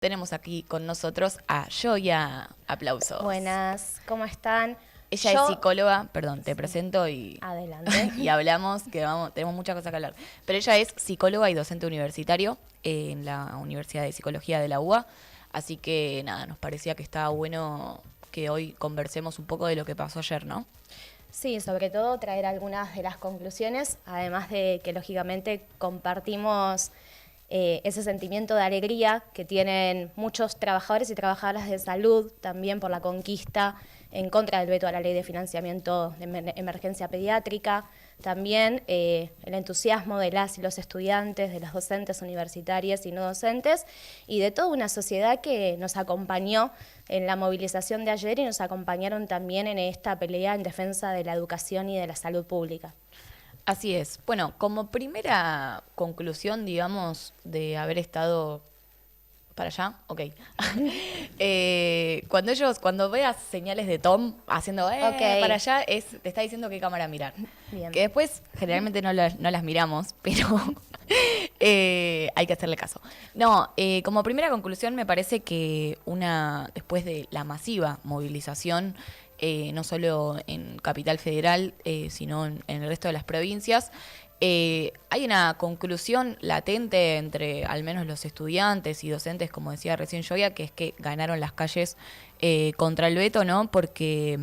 Tenemos aquí con nosotros a Joya. Aplausos. Buenas, ¿cómo están? Ella es psicóloga, perdón, te presento Adelante. y hablamos, que tenemos muchas cosas que hablar. Pero ella es psicóloga y docente universitario en la Universidad de Psicología de la UBA. Así que nada, nos parecía que estaba bueno que hoy conversemos un poco de lo que pasó ayer, ¿no? Sí, sobre todo traer algunas de las conclusiones, además de que lógicamente compartimos ese sentimiento de alegría que tienen muchos trabajadores y trabajadoras de salud también por la conquista en contra del veto a la ley de financiamiento de emergencia pediátrica, también el entusiasmo de las y los estudiantes, de los docentes universitarios y no docentes, y de toda una sociedad que nos acompañó en la movilización de ayer y nos acompañaron también en esta pelea en defensa de la educación y de la salud pública. Así es. Bueno, como primera conclusión, digamos, de haber estado para allá, ok. Cuando veas señales de Tom haciendo Ok. para allá, te está diciendo qué cámara mirar. Bien. Que después generalmente no las miramos, pero hay que hacerle caso. No, como primera conclusión me parece que después de la masiva movilización, no solo en Capital Federal, sino en el resto de las provincias, hay una conclusión latente entre al menos los estudiantes y docentes, como decía recién Joya, que es que ganaron las calles contra el veto, ¿no? Porque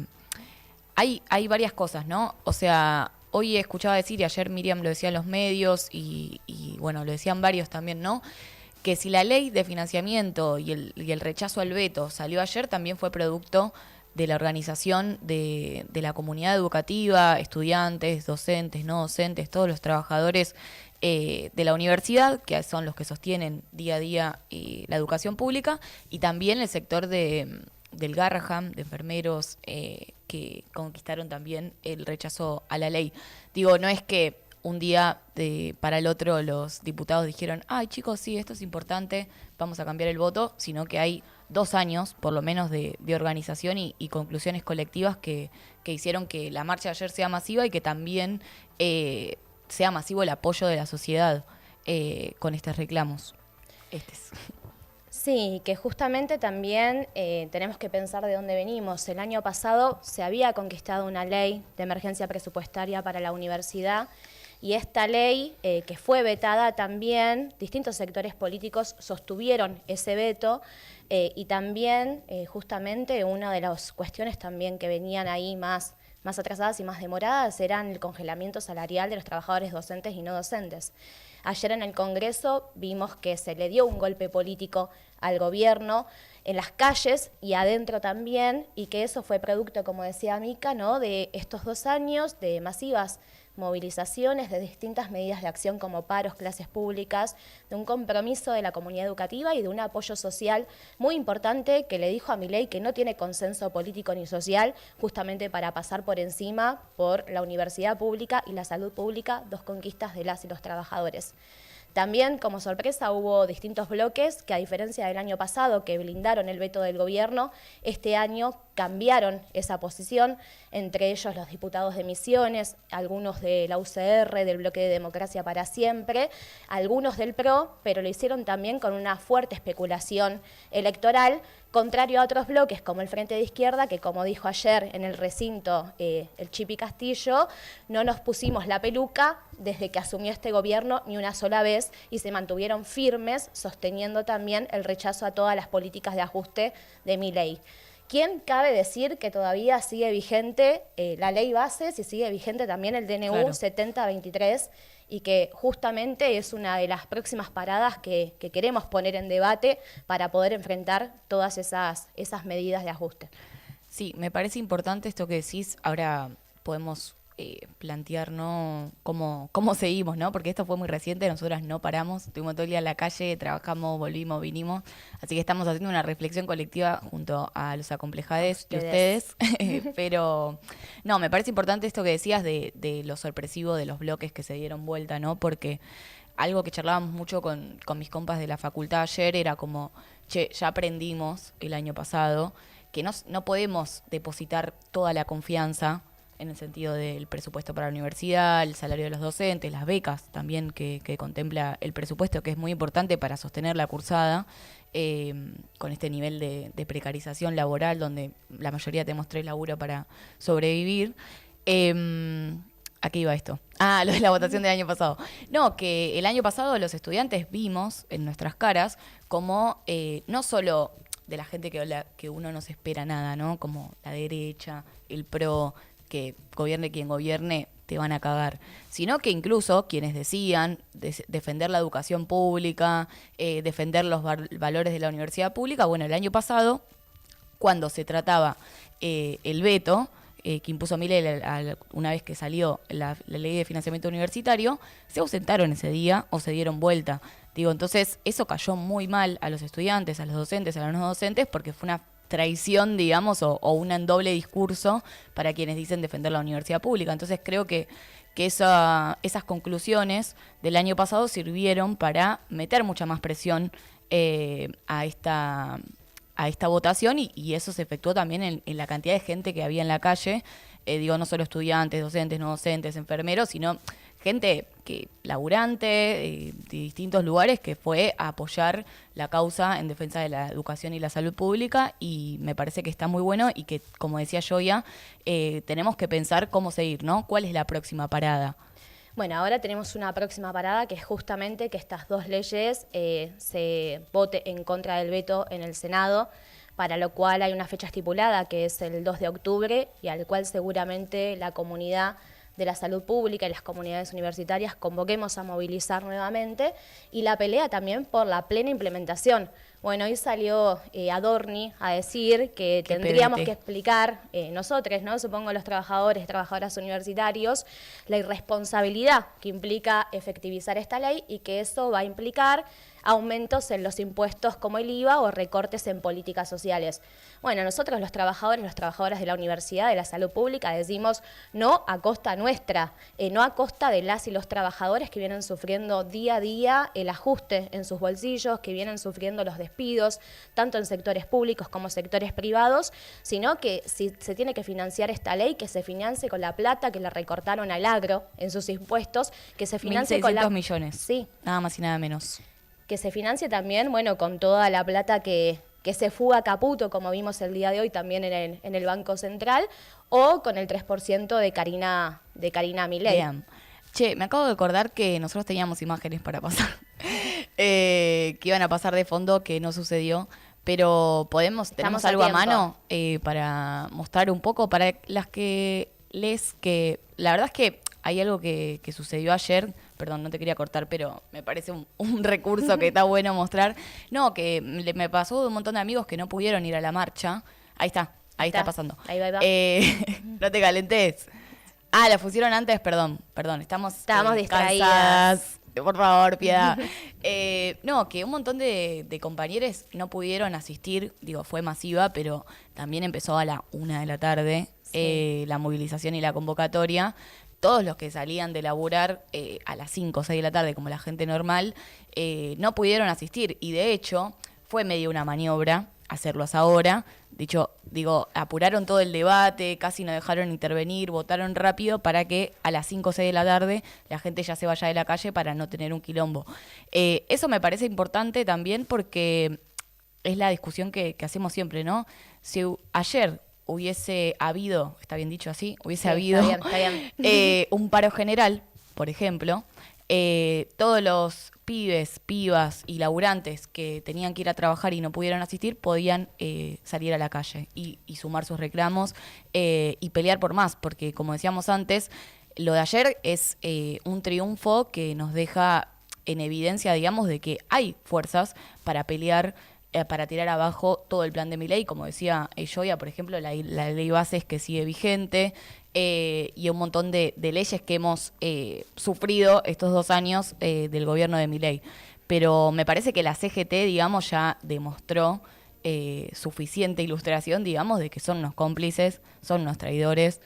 hay varias cosas, ¿no? O sea, hoy escuchaba decir, y ayer Miriam lo decía en los medios, y bueno, lo decían varios también, ¿no? Que si la ley de financiamiento y el rechazo al veto salió ayer, también fue producto de la organización de la comunidad educativa, estudiantes, docentes, no docentes, todos los trabajadores de la universidad, que son los que sostienen día a día la educación pública, y también el sector del Garraham, de enfermeros, que conquistaron también el rechazo a la ley. Digo, no es que un día para el otro los diputados dijeron, ay chicos, sí, esto es importante, vamos a cambiar el voto, sino que hay 2 años, por lo menos, de organización y conclusiones colectivas que hicieron que la marcha de ayer sea masiva y que también sea masivo el apoyo de la sociedad con estos reclamos. Sí, que justamente también tenemos que pensar de dónde venimos. El año pasado se había conquistado una ley de emergencia presupuestaria para la universidad y esta ley, que fue vetada también, distintos sectores políticos sostuvieron ese veto y también justamente una de las cuestiones también que venían ahí más atrasadas y más demoradas eran el congelamiento salarial de los trabajadores docentes y no docentes. Ayer en el Congreso vimos que se le dio un golpe político al gobierno en las calles y adentro también, y que eso fue producto, como decía Mica, ¿no?, de estos 2 años de masivas movilizaciones, de distintas medidas de acción como paros, clases públicas, de un compromiso de la comunidad educativa y de un apoyo social muy importante que le dijo a Milei que no tiene consenso político ni social, justamente para pasar por encima por la universidad pública y la salud pública, 2 conquistas de las y los trabajadores. También, como sorpresa, hubo distintos bloques que, a diferencia del año pasado, que blindaron el veto del gobierno, este año cambiaron esa posición, entre ellos los diputados de Misiones, algunos de la UCR, del Bloque de Democracia para Siempre, algunos del PRO, pero lo hicieron también con una fuerte especulación electoral, contrario a otros bloques como el Frente de Izquierda, que, como dijo ayer en el recinto el Chipi Castillo, no nos pusimos la peluca desde que asumió este gobierno ni una sola vez y se mantuvieron firmes sosteniendo también el rechazo a todas las políticas de ajuste de Milei. ¿Quién cabe decir que todavía sigue vigente la ley bases y sigue vigente también el DNU claro. 7023 y que justamente es una de las próximas paradas que queremos poner en debate para poder enfrentar todas esas medidas de ajuste? Sí, me parece importante esto que decís. Ahora podemos plantear, ¿no?, cómo seguimos, ¿no? Porque esto fue muy reciente, nosotras no paramos, estuvimos todo el día en la calle, trabajamos, volvimos, vinimos, así que estamos haciendo una reflexión colectiva junto a los acomplejades de ustedes, pero no, me parece importante esto que decías de lo sorpresivo de los bloques que se dieron vuelta, ¿no? Porque algo que charlábamos mucho con mis compas de la facultad ayer era como, che, ya aprendimos el año pasado que no podemos depositar toda la confianza en el sentido del presupuesto para la universidad, el salario de los docentes, las becas también que contempla el presupuesto, que es muy importante para sostener la cursada, con este nivel de precarización laboral, donde la mayoría tenemos 3 laburos para sobrevivir. ¿A qué iba esto? Ah, lo de la votación del año pasado. No, que el año pasado los estudiantes vimos en nuestras caras como no solo de la gente que uno no se espera nada, ¿no? Como la derecha, el PRO, que gobierne quien gobierne, te van a cagar. Sino que incluso quienes decían defender la educación pública, defender los valores de la universidad pública, bueno, el año pasado, cuando se trataba el veto, que impuso Milei una vez que salió la ley de financiamiento universitario, se ausentaron ese día o se dieron vuelta. Digo, entonces eso cayó muy mal a los estudiantes, a los docentes, a los no docentes, porque fue una traición, digamos, o un doble discurso para quienes dicen defender la universidad pública. Entonces creo que esas conclusiones del año pasado sirvieron para meter mucha más presión a esta votación y eso se efectuó también en la cantidad de gente que había en la calle, digo, no solo estudiantes, docentes, no docentes, enfermeros, sino gente laburante de distintos lugares que fue a apoyar la causa en defensa de la educación y la salud pública, y me parece que está muy bueno y que, como decía Joya, tenemos que pensar cómo seguir, ¿no? ¿Cuál es la próxima parada? Bueno, ahora tenemos una próxima parada que es justamente que estas 2 leyes se vote en contra del veto en el Senado, para lo cual hay una fecha estipulada que es el 2 de octubre y al cual seguramente la comunidad de la salud pública y las comunidades universitarias convoquemos a movilizar nuevamente, y la pelea también por la plena implementación. Bueno, hoy salió Adorni a decir que tendríamos que explicar nosotros, ¿no? Supongo los trabajadores, trabajadoras universitarios, la irresponsabilidad que implica efectivizar esta ley y que eso va a implicar aumentos en los impuestos como el IVA o recortes en políticas sociales. Bueno, nosotros los trabajadores, las trabajadoras de la universidad, de la salud pública, decimos no a costa nuestra, no a costa de las y los trabajadores que vienen sufriendo día a día el ajuste en sus bolsillos, que vienen sufriendo los despidos, tanto en sectores públicos como sectores privados, sino que si se tiene que financiar esta ley, que se financie con la plata que le recortaron al agro en sus impuestos, que se financie con 1.600 millones. Sí. Nada más y nada menos. Que se financie también, bueno, con toda la plata que se fuga a Caputo, como vimos el día de hoy también en el Banco Central, o con el 3% de Karina Milei. Bien. Che, me acabo de acordar que nosotros teníamos imágenes para pasar, que iban a pasar de fondo, que no sucedió, pero tenemos algo a mano para mostrar un poco, para las que la verdad es que hay algo que sucedió ayer. Perdón, no te quería cortar, pero me parece un recurso que está bueno mostrar. No, que me pasó de un montón de amigos que no pudieron ir a la marcha. Ahí está pasando. Ahí va. No te calentes. Ah, la pusieron antes, perdón. Estábamos distraídas. Cansadas. Por favor, piedad. No, que un montón de compañeros no pudieron asistir. Digo, fue masiva, pero también empezó a la 1 de la tarde la movilización y la convocatoria. Todos los que salían de laburar a las 5 o 6 de la tarde, como la gente normal, no pudieron asistir. Y de hecho, fue medio una maniobra hacerlos ahora. Digo, apuraron todo el debate, casi no dejaron intervenir, votaron rápido para que a las 5 o 6 de la tarde la gente ya se vaya de la calle para no tener un quilombo. Eso me parece importante también porque es la discusión que hacemos siempre, ¿no? Si ayer hubiese habido, está bien dicho así, hubiese habido está bien. Un paro general, por ejemplo, todos los pibes, pibas y laburantes que tenían que ir a trabajar y no pudieron asistir podían salir a la calle y sumar sus reclamos y pelear por más, porque como decíamos antes, lo de ayer es un triunfo que nos deja en evidencia, digamos, de que hay fuerzas para pelear, para tirar abajo todo el plan de Milei, como decía Joya, por ejemplo, la ley bases que sigue vigente, y un montón de leyes que hemos sufrido estos 2 años del gobierno de Milei. Pero me parece que la CGT, digamos, ya demostró suficiente ilustración, digamos, de que son unos cómplices, son unos traidores,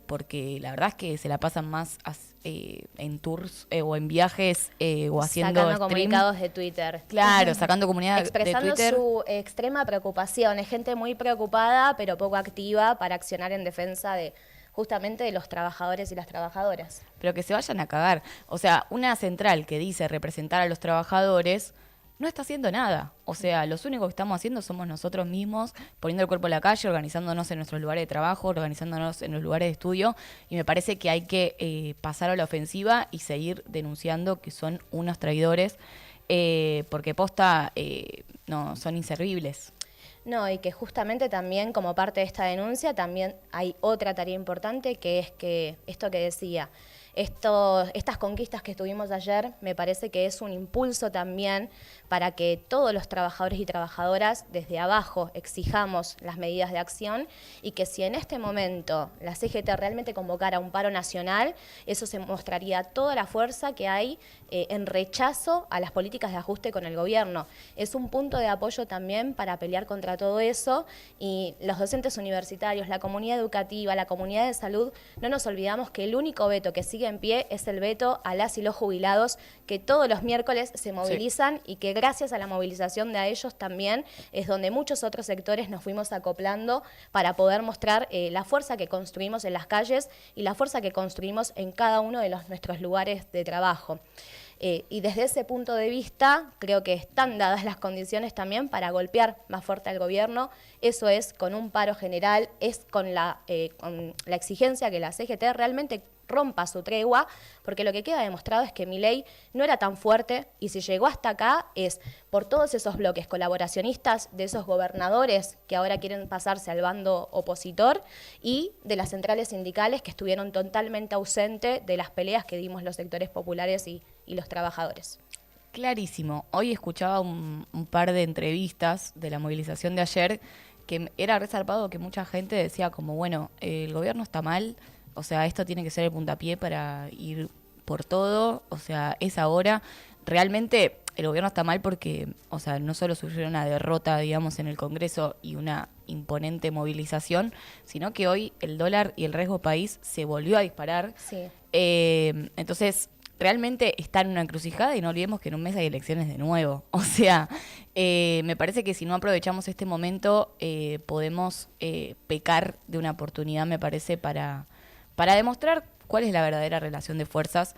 porque la verdad es que se la pasan más en tours o en viajes o haciendo sacando comunicados de Twitter. Claro, sacando comunidad de Twitter. Expresando su extrema preocupación. Es gente muy preocupada, pero poco activa para accionar en defensa de justamente de los trabajadores y las trabajadoras. Pero que se vayan a cagar. O sea, una central que dice representar a los trabajadores no está haciendo nada. O sea, los únicos que estamos haciendo somos nosotros mismos, poniendo el cuerpo en la calle, organizándonos en nuestros lugares de trabajo, organizándonos en los lugares de estudio. Y me parece que hay que pasar a la ofensiva y seguir denunciando que son unos traidores, porque posta no son inservibles. No, y que justamente también como parte de esta denuncia también hay otra tarea importante, que es que esto que decía, estas conquistas que tuvimos ayer, me parece que es un impulso también para que todos los trabajadores y trabajadoras desde abajo exijamos las medidas de acción, y que si en este momento la CGT realmente convocara un paro nacional, eso se mostraría toda la fuerza que hay en rechazo a las políticas de ajuste con el gobierno. Es un punto de apoyo también para pelear contra todo eso, y los docentes universitarios, la comunidad educativa, la comunidad de salud, no nos olvidamos que el único veto que sigue en pie es el veto a las y los jubilados, que todos los miércoles se movilizan, sí, y que gracias a la movilización de ellos también es donde muchos otros sectores nos fuimos acoplando para poder mostrar la fuerza que construimos en las calles y la fuerza que construimos en cada uno de nuestros lugares de trabajo. Y desde ese punto de vista, creo que están dadas las condiciones también para golpear más fuerte al gobierno. Eso es con un paro general, es con la exigencia que la CGT realmente rompa su tregua, porque lo que queda demostrado es que Milei no era tan fuerte, y si llegó hasta acá es por todos esos bloques colaboracionistas de esos gobernadores que ahora quieren pasarse al bando opositor, y de las centrales sindicales que estuvieron totalmente ausentes de las peleas que dimos los sectores populares y los trabajadores. Clarísimo. Hoy escuchaba un par de entrevistas de la movilización de ayer, que era resarpado que mucha gente decía como, bueno, el gobierno está mal, o sea, esto tiene que ser el puntapié para ir por todo, o sea, es ahora. Realmente el gobierno está mal porque, o sea, no solo sufrió una derrota, digamos, en el Congreso y una imponente movilización, sino que hoy el dólar y el riesgo país se volvió a disparar. Sí. Entonces, realmente está en una encrucijada, y no olvidemos que en un mes hay elecciones de nuevo. O sea, me parece que si no aprovechamos este momento, podemos pecar de una oportunidad, me parece, para demostrar cuál es la verdadera relación de fuerzas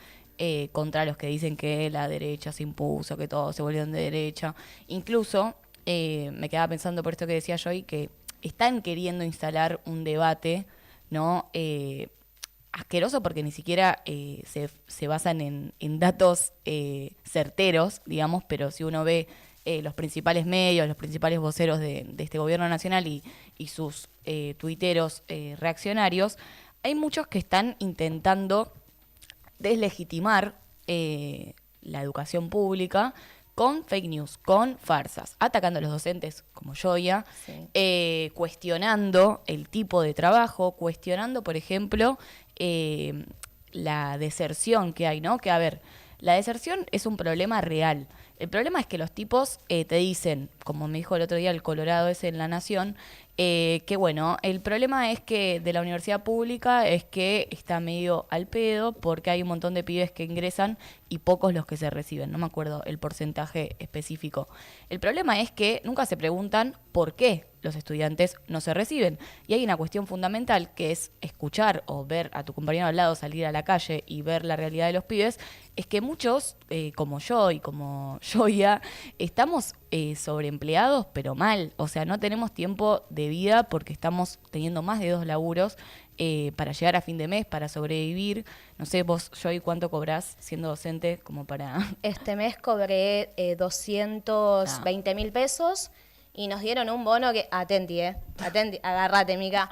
contra los que dicen que la derecha se impuso, que todos se volvieron de derecha. Incluso, me quedaba pensando por esto que decía Joy, que están queriendo instalar un debate, ¿no? Asqueroso, porque ni siquiera se basan en datos certeros, digamos, pero si uno ve los principales medios, los principales voceros de este gobierno nacional y sus tuiteros reaccionarios, hay muchos que están intentando deslegitimar la educación pública con fake news, con farsas, atacando a los docentes como Joya, sí, cuestionando el tipo de trabajo, cuestionando, por ejemplo, la deserción que hay, ¿no? Que, a ver, la deserción es un problema real. El problema es que los tipos te dicen, como me dijo el otro día el Colorado ese en La Nación, que bueno, el problema es que de la universidad pública es que está medio al pedo porque hay un montón de pibes que ingresan y pocos los que se reciben. No me acuerdo el porcentaje específico. El problema es que nunca se preguntan por qué los estudiantes no se reciben. Y hay una cuestión fundamental, que es escuchar o ver a tu compañero al lado salir a la calle y ver la realidad de los pibes. Es que muchos, como yo y como Joya, estamos sobreempleados, pero mal. O sea, no tenemos tiempo de vida porque estamos teniendo más de 2 laburos para llegar a fin de mes, para sobrevivir. No sé, vos, Joy, ¿cuánto cobrás siendo docente como para...? Este mes cobré 220.000 pesos y nos dieron un bono que... Atenti, agárrate, Mica.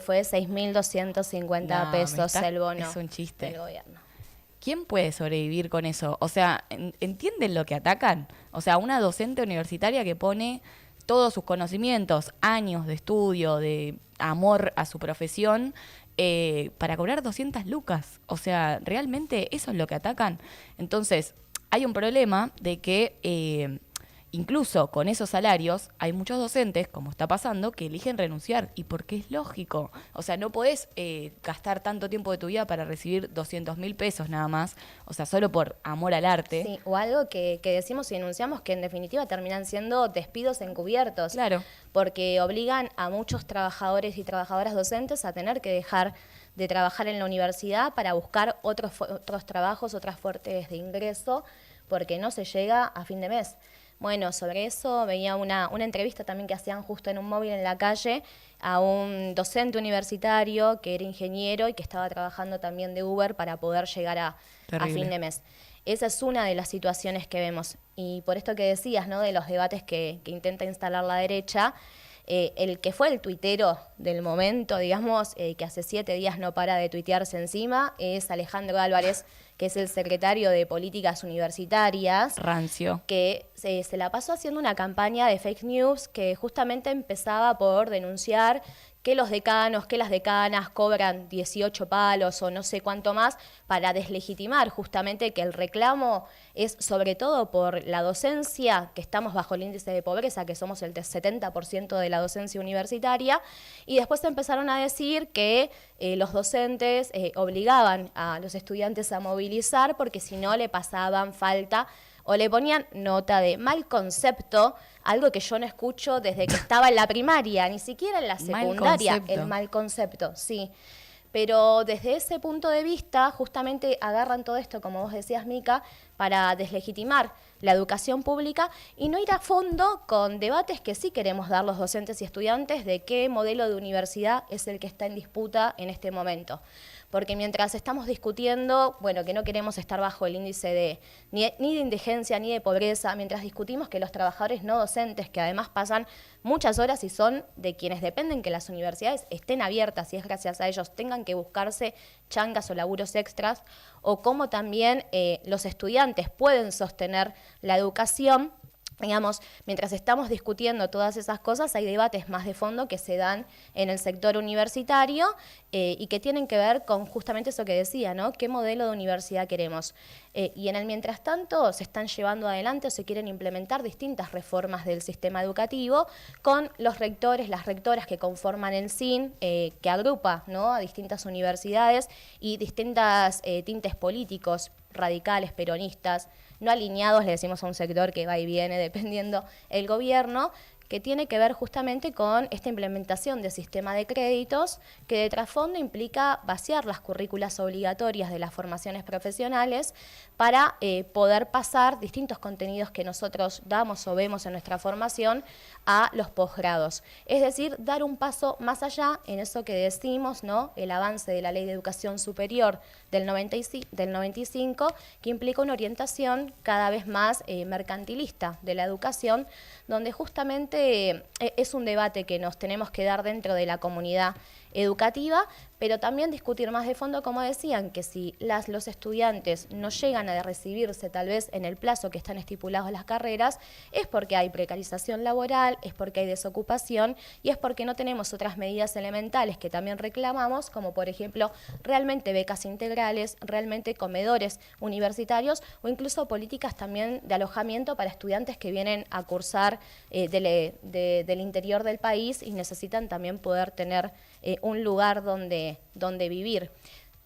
Fue 6.250 pesos el bono. Es un chiste. Del gobierno. ¿Quién puede sobrevivir con eso? O sea, ¿entienden lo que atacan? O sea, una docente universitaria que pone todos sus conocimientos, años de estudio, de amor a su profesión, para cobrar 200 lucas. O sea, ¿realmente eso es lo que atacan? Entonces, hay un problema de que incluso con esos salarios, hay muchos docentes, como está pasando, que eligen renunciar. Y porque es lógico. O sea, no podés gastar tanto tiempo de tu vida para recibir 200.000 pesos nada más. O sea, solo por amor al arte. Sí, o algo que decimos y denunciamos que en definitiva terminan siendo despidos encubiertos. Claro. Porque obligan a muchos trabajadores y trabajadoras docentes a tener que dejar de trabajar en la universidad para buscar otros trabajos, otras fuentes de ingreso, porque no se llega a fin de mes. Bueno, sobre eso veía una entrevista también que hacían justo en un móvil en la calle a un docente universitario que era ingeniero y que estaba trabajando también de Uber para poder llegar a fin de mes. Esa es una de las situaciones que vemos. Y por esto que decías, ¿no?, de los debates que intenta instalar la derecha, el que fue el tuitero del momento, digamos, que hace 7 días no para de tuitearse encima, es Alejandro Álvarez, que es el secretario de Políticas Universitarias. Rancio. Que se la pasó haciendo una campaña de fake news que justamente empezaba por denunciar que los decanos, que las decanas cobran 18 palos o no sé cuánto más, para deslegitimar justamente que el reclamo es sobre todo por la docencia, que estamos bajo el índice de pobreza, que somos el 70% de la docencia universitaria, y después empezaron a decir que los docentes obligaban a los estudiantes a movilizar porque si no le pasaban falta o le ponían nota de mal concepto, algo que yo no escucho desde que estaba en la primaria, ni siquiera en la secundaria, el mal concepto, sí. Pero desde ese punto de vista, justamente agarran todo esto, como vos decías, Mica, para deslegitimar la educación pública y no ir a fondo con debates que sí queremos dar los docentes y estudiantes de qué modelo de universidad es el que está en disputa en este momento. Porque mientras estamos discutiendo, bueno, que no queremos estar bajo el índice de ni de indigencia ni de pobreza, mientras discutimos que los trabajadores no docentes, que además pasan muchas horas y son de quienes dependen que las universidades estén abiertas y es gracias a ellos, tengan que buscarse changas o laburos extras, o cómo también los estudiantes pueden sostener la educación. Digamos, mientras estamos discutiendo todas esas cosas, hay debates más de fondo que se dan en el sector universitario y que tienen que ver con justamente eso que decía, ¿no? ¿Qué modelo de universidad queremos? Y en el mientras tanto se están llevando adelante o se quieren implementar distintas reformas del sistema educativo con los rectores, las rectoras que conforman el SIN, que agrupa, ¿no?, a distintas universidades y distintos tintes políticos, radicales, peronistas, no alineados, le decimos a un sector que va y viene dependiendo el gobierno, que tiene que ver justamente con esta implementación del sistema de créditos que de trasfondo implica vaciar las currículas obligatorias de las formaciones profesionales para poder pasar distintos contenidos que nosotros damos o vemos en nuestra formación a los posgrados. Es decir, dar un paso más allá en eso que decimos, ¿no?, el avance de la Ley de Educación Superior del 95, que implica una orientación cada vez más mercantilista de la educación, donde justamente es un debate que nos tenemos que dar dentro de la comunidad educativa, pero también discutir más de fondo, como decían, que si los estudiantes no llegan a recibirse tal vez en el plazo que están estipulados las carreras, es porque hay precarización laboral, es porque hay desocupación y es porque no tenemos otras medidas elementales que también reclamamos, como por ejemplo realmente becas integrales, realmente comedores universitarios o incluso políticas también de alojamiento para estudiantes que vienen a cursar del interior del país y necesitan también poder tener un lugar donde vivir.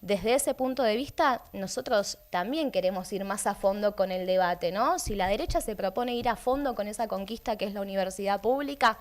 Desde ese punto de vista, nosotros también queremos ir más a fondo con el debate, ¿no? Si la derecha se propone ir a fondo con esa conquista que es la universidad pública,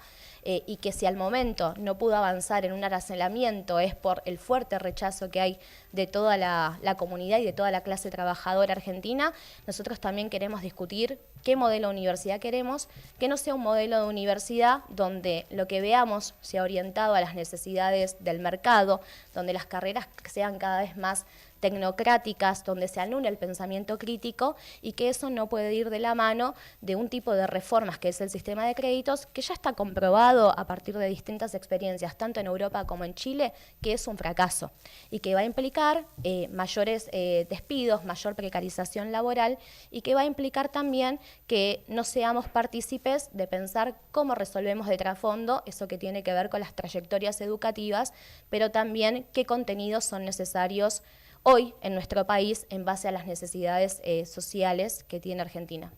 y que si al momento no pudo avanzar en un arancelamiento es por el fuerte rechazo que hay de toda la comunidad y de toda la clase trabajadora argentina, nosotros también queremos discutir qué modelo de universidad queremos, que no sea un modelo de universidad donde lo que veamos sea orientado a las necesidades del mercado, donde las carreras sean cada vez más tecnocráticas, donde se anule el pensamiento crítico y que eso no puede ir de la mano de un tipo de reformas que es el sistema de créditos que ya está comprobado a partir de distintas experiencias, tanto en Europa como en Chile, que es un fracaso y que va a implicar mayores despidos, mayor precarización laboral y que va a implicar también que no seamos partícipes de pensar cómo resolvemos de trasfondo eso que tiene que ver con las trayectorias educativas, pero también qué contenidos son necesarios hoy en nuestro país en base a las necesidades sociales que tiene Argentina.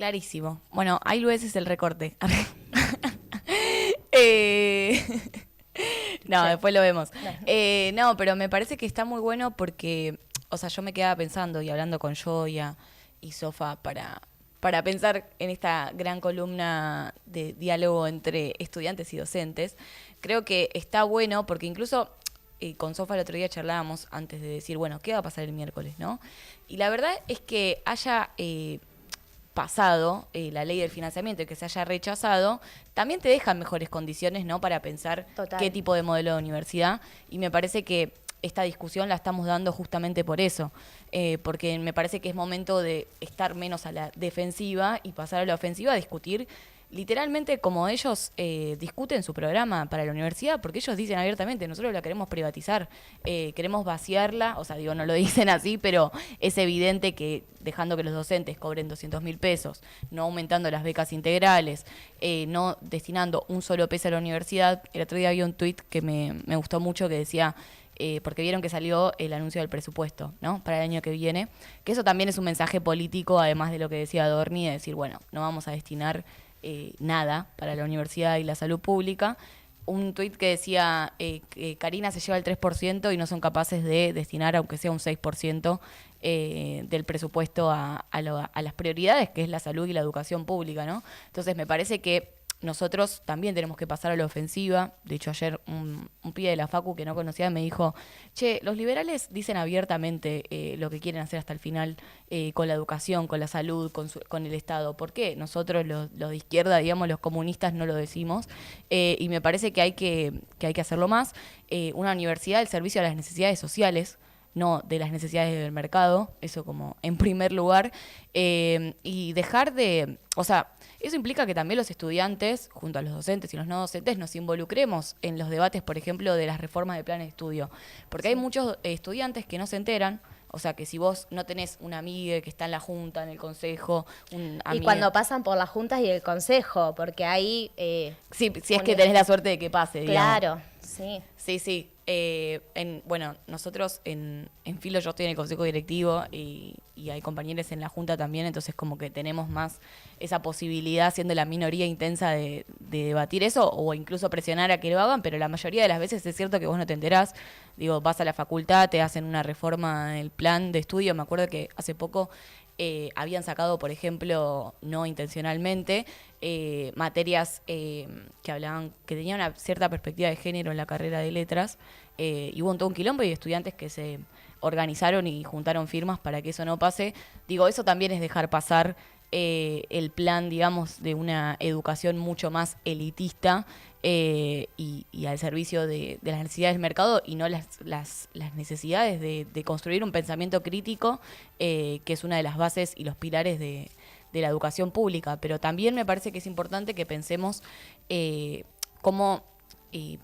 Clarísimo. Bueno, ahí lo es el recorte. Eh, No, Sí. después lo vemos. No, pero me parece que está muy bueno porque, o sea, yo me quedaba pensando y hablando con Joya y Sofa para pensar en esta gran columna de diálogo entre estudiantes y docentes. Creo que está bueno porque incluso con Sofa el otro día charlábamos antes de decir, bueno, ¿qué va a pasar el miércoles, no? Y la verdad es que haya pasado la ley del financiamiento y que se haya rechazado, también te dejan mejores condiciones, ¿no? Para pensar Total. qué tipo de modelo de universidad. Y me parece que esta discusión la estamos dando justamente por eso. Porque me parece que es momento de estar menos a la defensiva y pasar a la ofensiva a discutir literalmente como ellos discuten su programa para la universidad, porque ellos dicen abiertamente, nosotros la queremos privatizar, queremos vaciarla, o sea, digo, no lo dicen así, pero es evidente que dejando que los docentes cobren 200.000 pesos, no aumentando las becas integrales, no destinando un solo peso a la universidad. El otro día había un tuit que me gustó mucho que decía, porque vieron que salió el anuncio del presupuesto, ¿no? Para el año que viene, que eso también es un mensaje político, además de lo que decía Dorni, de decir, bueno, no vamos a destinar nada para la universidad y la salud pública. Un tuit que decía que Karina se lleva el 3% y no son capaces de destinar, aunque sea un 6% del presupuesto a las prioridades, que es la salud y la educación pública, ¿no? Entonces me parece que nosotros también tenemos que pasar a la ofensiva. De hecho, ayer un pibe de la facu que no conocía me dijo, che, los liberales dicen abiertamente lo que quieren hacer hasta el final con la educación, con la salud, con el Estado. ¿Por qué? Nosotros, los de izquierda, digamos, los comunistas, no lo decimos. Y me parece que hay que hacerlo más. Una universidad al servicio de las necesidades sociales, no de las necesidades del mercado, eso como en primer lugar, y dejar de, o sea, eso implica que también los estudiantes, junto a los docentes y los no docentes, nos involucremos en los debates, por ejemplo, de las reformas de planes de estudio, porque hay muchos estudiantes que no se enteran. O sea, que si vos no tenés una amiga que está en la junta, en el consejo, un Y amigo... cuando pasan por las juntas y el consejo, porque ahí... Sí, si es que tenés la suerte de que pase, digamos. Claro, sí. Sí, sí. Bueno, nosotros en Filo yo estoy en el consejo directivo y hay compañeros en la junta también, entonces como que tenemos más esa posibilidad, siendo la minoría intensa, de debatir eso o incluso presionar a que lo hagan, pero la mayoría de las veces es cierto que vos no te enterás. Digo, vas a la facultad, te hacen una reforma del plan de estudio. Me acuerdo que hace poco habían sacado, por ejemplo, no intencionalmente, materias que hablaban, que tenían una cierta perspectiva de género en la carrera de letras, y hubo todo un quilombo y estudiantes que se organizaron y juntaron firmas para que eso no pase. Digo, eso también es dejar pasar el plan, digamos, de una educación mucho más elitista y al servicio de las necesidades del mercado y no las necesidades de construir un pensamiento crítico, que es una de las bases y los pilares de la educación pública. Pero también me parece que es importante que pensemos cómo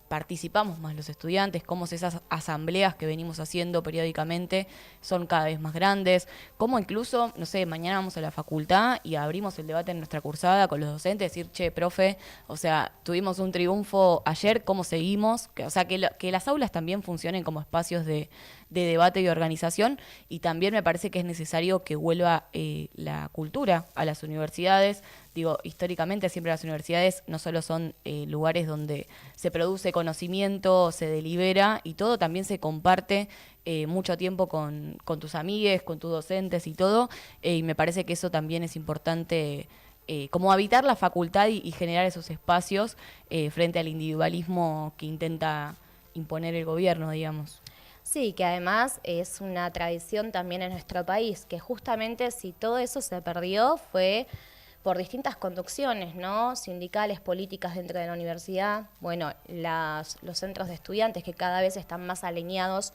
participamos más los estudiantes, cómo esas asambleas que venimos haciendo periódicamente son cada vez más grandes, cómo incluso, no sé, mañana vamos a la facultad y abrimos el debate en nuestra cursada con los docentes, decir, che, profe, o sea, tuvimos un triunfo ayer, ¿cómo seguimos? O sea, que las aulas también funcionen como espacios de debate y organización, y también me parece que es necesario que vuelva la cultura a las universidades. Digo, históricamente siempre las universidades no solo son lugares donde se produce conocimiento, se delibera y todo, también se comparte mucho tiempo con tus amigues, con tus docentes y todo, y me parece que eso también es importante, como habitar la facultad y generar esos espacios frente al individualismo que intenta imponer el gobierno, digamos. Sí, que además es una tradición también en nuestro país, que justamente si todo eso se perdió fue por distintas conducciones, ¿no? Sindicales, políticas dentro de la universidad, bueno, los centros de estudiantes que cada vez están más alineados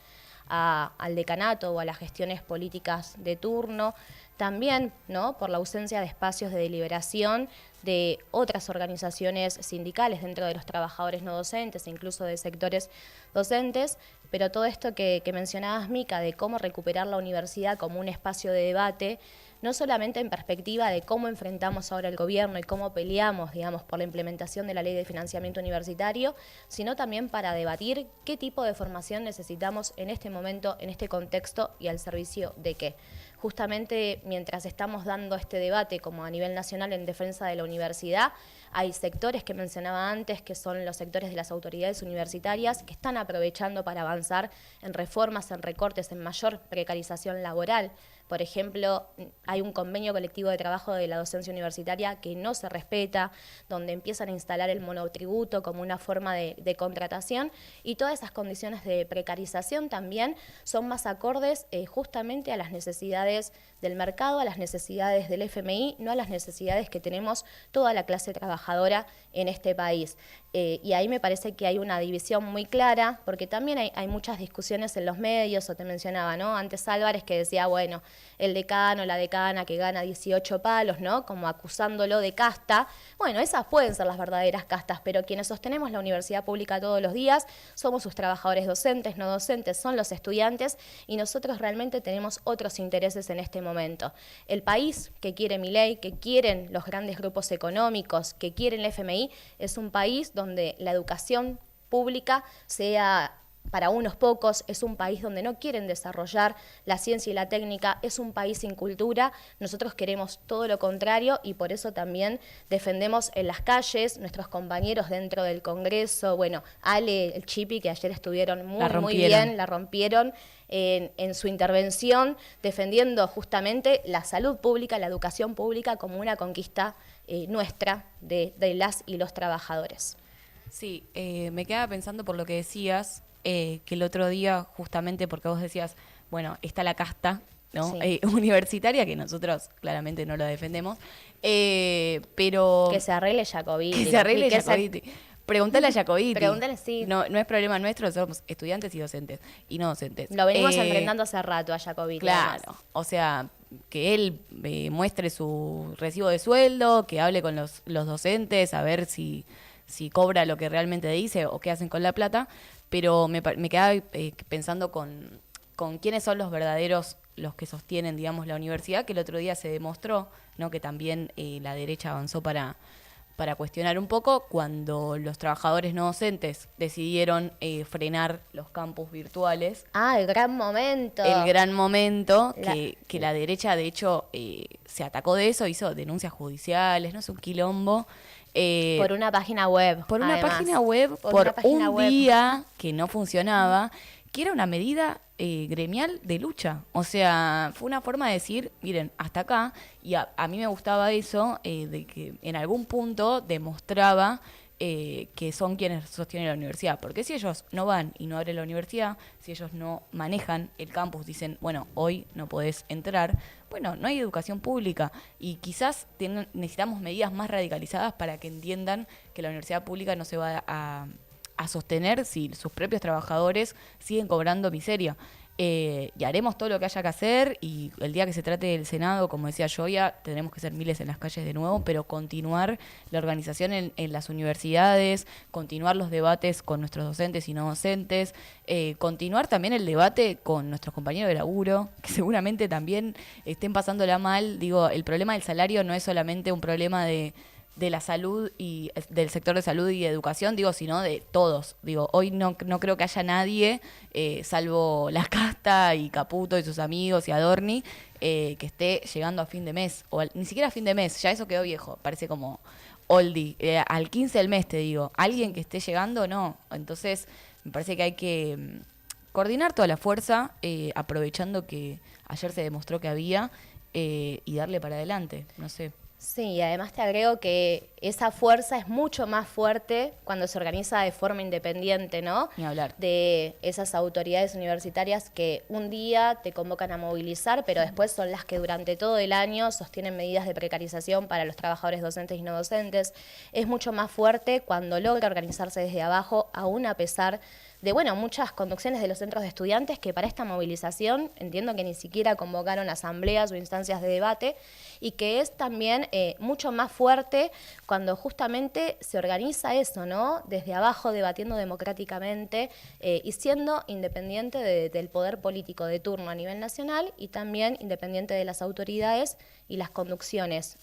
al decanato o a las gestiones políticas de turno, también, ¿no?, por la ausencia de espacios de deliberación de otras organizaciones sindicales dentro de los trabajadores no docentes, incluso de sectores docentes, pero todo esto que mencionabas, Mica, de cómo recuperar la universidad como un espacio de debate, no solamente en perspectiva de cómo enfrentamos ahora el gobierno y cómo peleamos, digamos, por la implementación de la ley de financiamiento universitario, sino también para debatir qué tipo de formación necesitamos en este momento, en este contexto y al servicio de qué. justamente mientras estamos dando este debate como a nivel nacional en defensa de la universidad, hay sectores que mencionaba antes, que son los sectores de las autoridades universitarias, que están aprovechando para avanzar en reformas, en recortes, en mayor precarización laboral. Por ejemplo, hay un convenio colectivo de trabajo de la docencia universitaria que no se respeta, donde empiezan a instalar el monotributo como una forma de contratación, y todas esas condiciones de precarización también son más acordes justamente a las necesidades del mercado, a las necesidades del FMI, no a las necesidades que tenemos toda la clase trabajadora en este país. Y ahí me parece que hay una división muy clara, porque también hay muchas discusiones en los medios, o te mencionaba, ¿no? Antes Álvarez, que decía, bueno, el decano, la decana que gana 18 palos, ¿no? Como acusándolo de casta. Bueno, esas pueden ser las verdaderas castas, pero quienes sostenemos la universidad pública todos los días somos sus trabajadores docentes, no docentes, son los estudiantes, y nosotros realmente tenemos otros intereses en este momento. El país que quiere Milei, que quieren los grandes grupos económicos, que quieren el FMI, es un país donde la educación pública sea para unos pocos, es un país donde no quieren desarrollar la ciencia y la técnica, es un país sin cultura. Nosotros queremos todo lo contrario, y por eso también defendemos en las calles, nuestros compañeros dentro del Congreso, bueno, Ale, el Chipi, que ayer estuvieron muy bien, la rompieron en su intervención, defendiendo justamente la salud pública, la educación pública como una conquista nuestra de las y los trabajadores. Sí, me quedaba pensando por lo que decías, que el otro día, justamente porque vos decías, bueno, está la casta, ¿no? Sí. Universitaria, que nosotros claramente no la defendemos, pero... Que se arregle Jacobiti. Que se arregle Jacobiti. Preguntale a Jacobiti. Pregúntale, sí. No es problema nuestro, somos estudiantes y docentes, y no docentes. Lo venimos enfrentando hace rato a Jacobiti. Claro, además. O sea, que él muestre su recibo de sueldo, que hable con los docentes, a ver si cobra lo que realmente dice o qué hacen con la plata, pero me quedaba pensando con quiénes son los verdaderos, los que sostienen, digamos, la universidad, que el otro día se demostró, ¿no? Que también la derecha avanzó para cuestionar un poco cuando los trabajadores no docentes decidieron frenar los campus virtuales. Ah, el gran momento. El gran momento que la derecha, de hecho, se atacó de eso, hizo denuncias judiciales, no sé, un quilombo. Por una página web. Por una página web, por un día que no funcionaba, que era una medida gremial de lucha. O sea, fue una forma de decir, miren, hasta acá, y a mí me gustaba eso, de que en algún punto demostraba que son quienes sostienen la universidad. Porque si ellos no van y no abren la universidad, si ellos no manejan el campus, dicen, bueno, hoy no podés entrar, bueno, no hay educación pública. Y quizás necesitamos medidas más radicalizadas para que entiendan que la universidad pública no se va a sostener si sus propios trabajadores siguen cobrando miseria. Y haremos todo lo que haya que hacer, y el día que se trate del Senado, como decía Joya, tendremos que ser miles en las calles de nuevo, pero continuar la organización en las universidades, continuar los debates con nuestros docentes y no docentes, continuar también el debate con nuestros compañeros de laburo, que seguramente también estén pasándola mal. Digo, el problema del salario no es solamente un problema de la salud y del sector de salud y educación, digo, sino de todos. Digo, hoy no creo que haya nadie, salvo la casta y Caputo y sus amigos y Adorni, que esté llegando a fin de mes, o ni siquiera a fin de mes, ya eso quedó viejo, parece como oldie. Al 15 del mes, te digo, alguien que esté llegando, no. Entonces, me parece que hay que coordinar toda la fuerza, aprovechando que ayer se demostró que había, y darle para adelante, no sé. Sí, y además te agrego que esa fuerza es mucho más fuerte cuando se organiza de forma independiente, ¿no? Ni hablar. De esas autoridades universitarias que un día te convocan a movilizar, pero después son las que durante todo el año sostienen medidas de precarización para los trabajadores docentes y no docentes. Es mucho más fuerte cuando logra organizarse desde abajo, aún a pesar de, bueno, muchas conducciones de los centros de estudiantes que para esta movilización entiendo que ni siquiera convocaron asambleas o instancias de debate, y que es también mucho más fuerte cuando justamente se organiza eso, ¿no? Desde abajo, debatiendo democráticamente y siendo independiente del poder político de turno a nivel nacional, y también independiente de las autoridades y las conducciones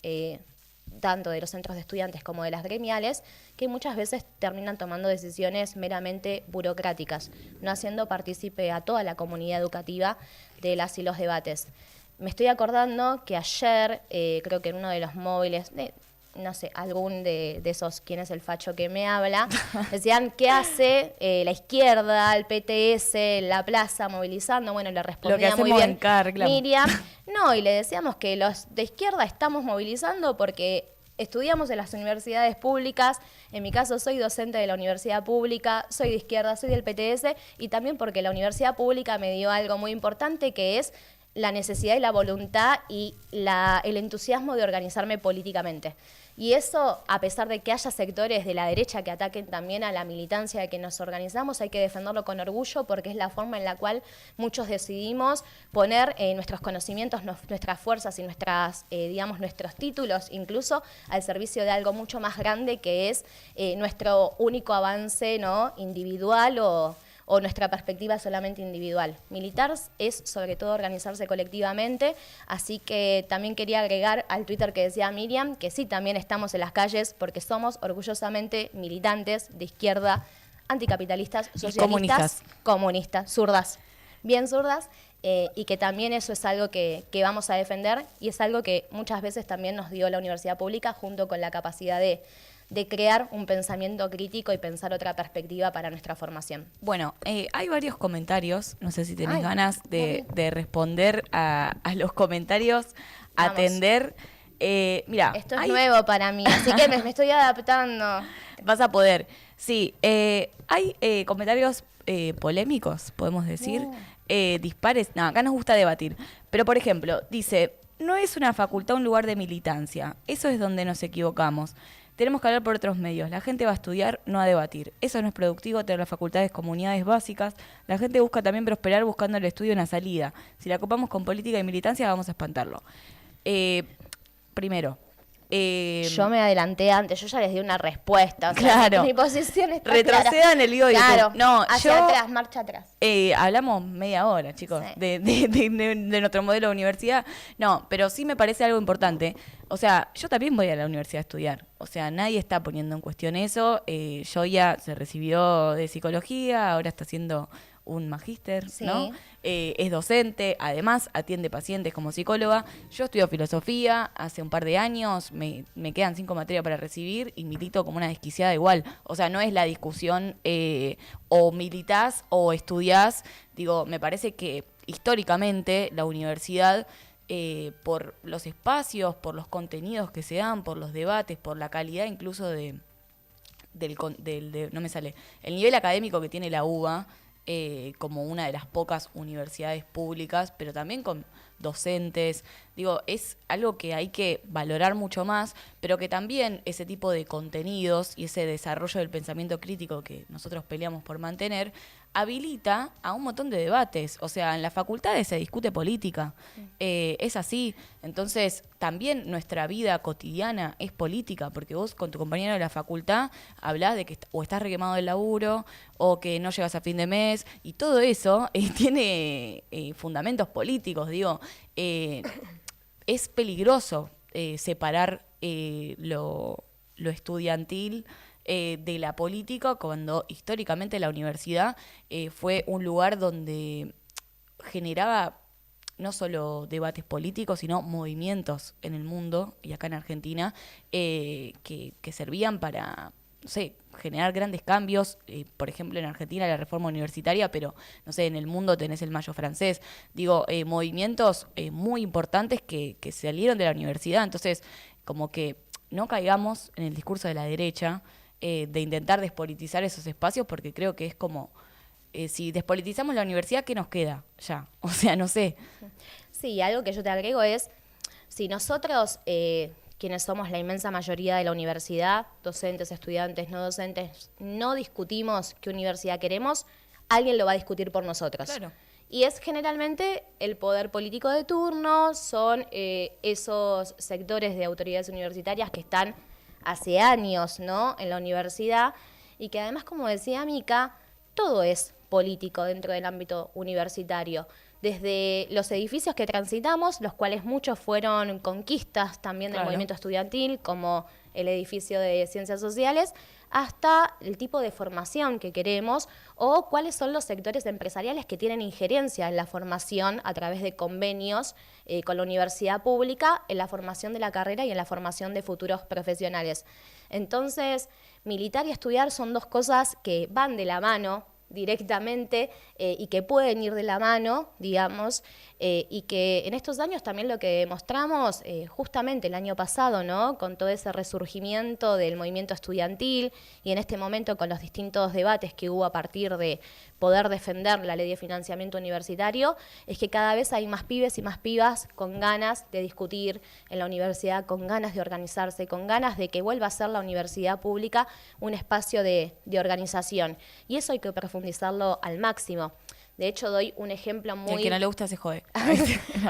tanto de los centros de estudiantes como de las gremiales, que muchas veces terminan tomando decisiones meramente burocráticas, no haciendo partícipe a toda la comunidad educativa de las y los debates. me estoy acordando que ayer, creo que en uno de los móviles, no sé, algún de esos, quién es el facho que me habla, decían, ¿qué hace la izquierda, el PTS, la plaza movilizando? Bueno, le respondía muy bien Miriam. No, y le decíamos que los de izquierda estamos movilizando porque estudiamos en las universidades públicas. En mi caso soy docente de la universidad pública, soy de izquierda, soy del PTS, y también porque la universidad pública me dio algo muy importante, que es la necesidad y la voluntad y el entusiasmo de organizarme políticamente. Y eso, a pesar de que haya sectores de la derecha que ataquen también a la militancia de que nos organizamos, hay que defenderlo con orgullo, porque es la forma en la cual muchos decidimos poner nuestros conocimientos, nuestras fuerzas y nuestros títulos incluso al servicio de algo mucho más grande, que es nuestro único avance, ¿no?, individual o nuestra perspectiva solamente individual. Militar es sobre todo organizarse colectivamente, así que también quería agregar al Twitter que decía Miriam, que sí, también estamos en las calles porque somos orgullosamente militantes de izquierda, anticapitalistas, socialistas, comunistas, zurdas, bien zurdas, y que también eso es algo que vamos a defender, y es algo que muchas veces también nos dio la universidad pública, junto con la capacidad de crear un pensamiento crítico y pensar otra perspectiva para nuestra formación. Bueno, hay varios comentarios, no sé si tenés ganas de responder a los comentarios, vamos. Atender. Mira, esto es nuevo para mí, así que me estoy adaptando. Vas a poder. Sí, hay comentarios polémicos, podemos decir, dispares. No, acá nos gusta debatir. Pero, por ejemplo, dice, no es una facultad un lugar de militancia. Eso es donde nos equivocamos. Tenemos que hablar por otros medios. La gente va a estudiar, no a debatir. Eso no es productivo tener las facultades comunidades básicas. La gente busca también prosperar buscando el estudio una salida. Si la ocupamos con política y militancia, vamos a espantarlo. Primero. Yo me adelanté antes, yo ya les di una respuesta. O sea, claro. Mi posición está retrocedan el video. Claro. No, hacia atrás, marcha atrás. Hablamos media hora, chicos, sí. de nuestro modelo de universidad. No, pero sí me parece algo importante. O sea, yo también voy a la universidad a estudiar. O sea, nadie está poniendo en cuestión eso. Joya se recibió de psicología, ahora está haciendo un magíster, sí. ¿no? Es docente, además atiende pacientes como psicóloga. Yo estudio filosofía hace un par de años, me quedan 5 materias para recibir y milito como una desquiciada igual. O sea, no es la discusión o militás o estudiás. Digo, me parece que históricamente la universidad, por los espacios, por los contenidos que se dan, por los debates, por la calidad incluso no me sale, el nivel académico que tiene la UBA, como una de las pocas universidades públicas, pero también con docentes. Digo, es algo que hay que valorar mucho más, pero que también ese tipo de contenidos y ese desarrollo del pensamiento crítico que nosotros peleamos por mantener, habilita a un montón de debates. O sea, en las facultades se discute política. Es así. Entonces, también nuestra vida cotidiana es política, porque vos con tu compañero de la facultad hablás de que o estás requemado del laburo, o que no llegas a fin de mes, y todo eso tiene fundamentos políticos. Digo, es peligroso separar lo estudiantil de la política, cuando históricamente la universidad fue un lugar donde generaba no solo debates políticos, sino movimientos en el mundo y acá en Argentina que servían para, no sé, generar grandes cambios. Por ejemplo, en Argentina la reforma universitaria, pero, no sé, en el mundo tenés el Mayo francés. Digo, movimientos muy importantes que salieron de la universidad. Entonces, como que no caigamos en el discurso de la derecha, de intentar despolitizar esos espacios, porque creo que es como, si despolitizamos la universidad, ¿qué nos queda ya? O sea, no sé. Sí, algo que yo te agrego es, si nosotros, quienes somos la inmensa mayoría de la universidad, docentes, estudiantes, no docentes, no discutimos qué universidad queremos, alguien lo va a discutir por nosotros. Claro. Y es generalmente el poder político de turno, son esos sectores de autoridades universitarias que están hace años, ¿no?, en la universidad, y que además, como decía Mica, todo es político dentro del ámbito universitario. Desde los edificios que transitamos, los cuales muchos fueron conquistas también del movimiento estudiantil, como el edificio de Ciencias Sociales, hasta el tipo de formación que queremos o cuáles son los sectores empresariales que tienen injerencia en la formación a través de convenios con la universidad pública, en la formación de la carrera y en la formación de futuros profesionales. Entonces, militar y estudiar son dos cosas que van de la mano directamente y que pueden ir de la mano, digamos, y que en estos años también lo que demostramos, justamente el año pasado, ¿no? Con todo ese resurgimiento del movimiento estudiantil y en este momento con los distintos debates que hubo a partir de poder defender la ley de financiamiento universitario, es que cada vez hay más pibes y más pibas con ganas de discutir en la universidad, con ganas de organizarse, con ganas de que vuelva a ser la universidad pública un espacio de organización. Y eso hay que profundizarlo al máximo. De hecho, doy un ejemplo muy... El que no le gusta se jode.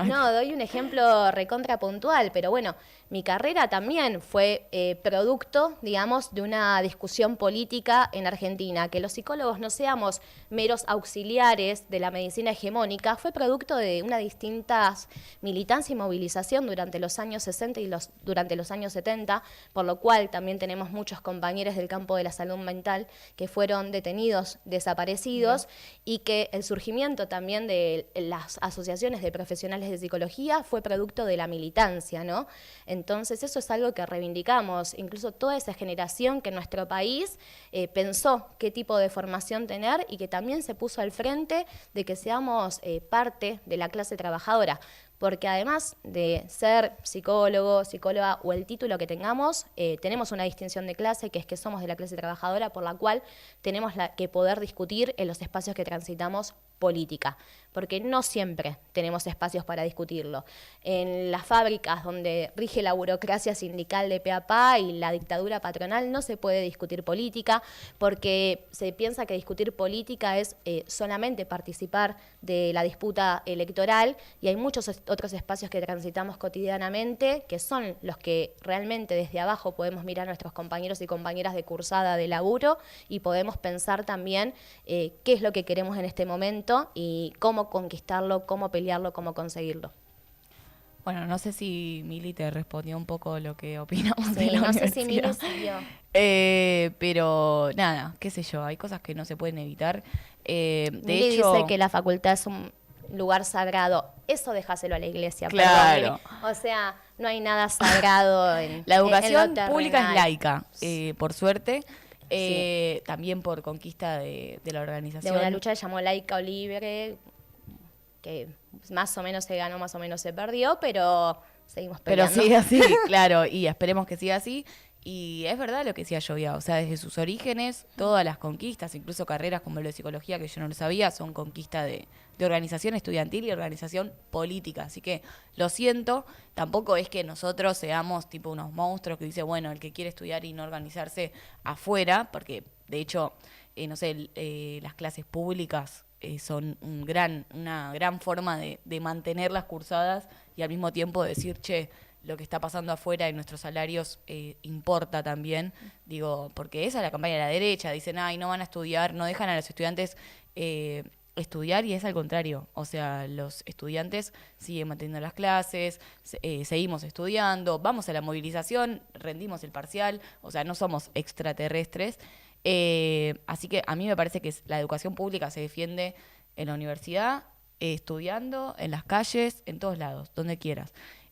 No, doy un ejemplo recontra puntual, pero bueno, mi carrera también fue producto, digamos, de una discusión política en Argentina. Que los psicólogos no seamos meros auxiliares de la medicina hegemónica fue producto de una distinta militancia y movilización durante los años 60 y durante los años 70, por lo cual también tenemos muchos compañeros del campo de la salud mental que fueron detenidos, desaparecidos, y que el surgimiento también de las asociaciones de profesionales de psicología fue producto de la militancia, ¿no? Entonces eso es algo que reivindicamos, incluso toda esa generación que en nuestro país pensó qué tipo de formación tener y que también se puso al frente de que seamos parte de la clase trabajadora. Porque además de ser psicólogo, psicóloga o el título que tengamos, tenemos una distinción de clase, que es que somos de la clase trabajadora, por la cual tenemos que poder discutir en los espacios que transitamos política, porque no siempre tenemos espacios para discutirlo. En las fábricas donde rige la burocracia sindical de pe a pa y la dictadura patronal no se puede discutir política, porque se piensa que discutir política es solamente participar de la disputa electoral, y hay muchos otros espacios que transitamos cotidianamente que son los que realmente desde abajo podemos mirar a nuestros compañeros y compañeras de cursada de laburo y podemos pensar también qué es lo que queremos en este momento y cómo conquistarlo, cómo pelearlo, cómo conseguirlo. Bueno, no sé si Mili te respondió un poco lo que opinamos Sí, de la no sé universidad. si Mili siguió. Pero nada, qué sé yo, hay cosas que no se pueden evitar. De Mili hecho, dice que la facultad es un lugar sagrado. Eso déjaselo a la iglesia. Claro. Perdón, Mili. O sea, no hay nada sagrado en la educación en lo pública es terrenal. laica, por suerte. Sí. También por conquista de la De organización. una lucha que llamó laica o libre, que más o menos se ganó, más o menos se perdió, pero seguimos Pero peleando. sigue así, claro, y esperemos que siga así. Y es verdad lo que decía Llovia, o sea, desde sus orígenes, todas las conquistas, incluso carreras como lo de psicología, que yo no lo sabía, son conquista de organización estudiantil y organización política. Así que lo siento, tampoco es que nosotros seamos tipo unos monstruos que dice, bueno, el que quiere estudiar y no organizarse afuera, porque de hecho, no sé, las clases públicas son una gran forma de mantener las cursadas y al mismo tiempo decir, che, lo que está pasando afuera y nuestros salarios importa también, digo, porque esa es la campaña de la derecha, dicen, ay, no van a estudiar, no dejan a los estudiantes estudiar, y es al contrario, o sea, los estudiantes siguen manteniendo las clases, seguimos estudiando, vamos a la movilización, rendimos el parcial, o sea, no somos extraterrestres, así que a mí me parece que la educación pública se defiende en la universidad, estudiando, en las calles, en todos lados, donde quieras.